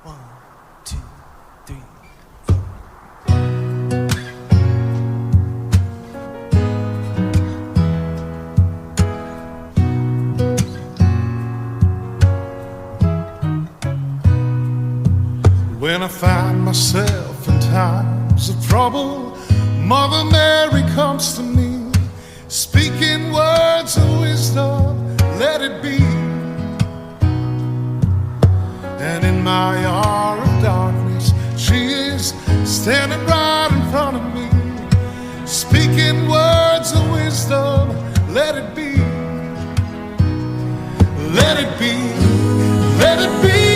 One, two, three, four. When I find myself in times of trouble, Mother Mary comes to me, speaking words of wisdom, let it be. And in my hour of darkness, she is standing right in front of me, speaking words of wisdom, let it be. Let it be, let it be.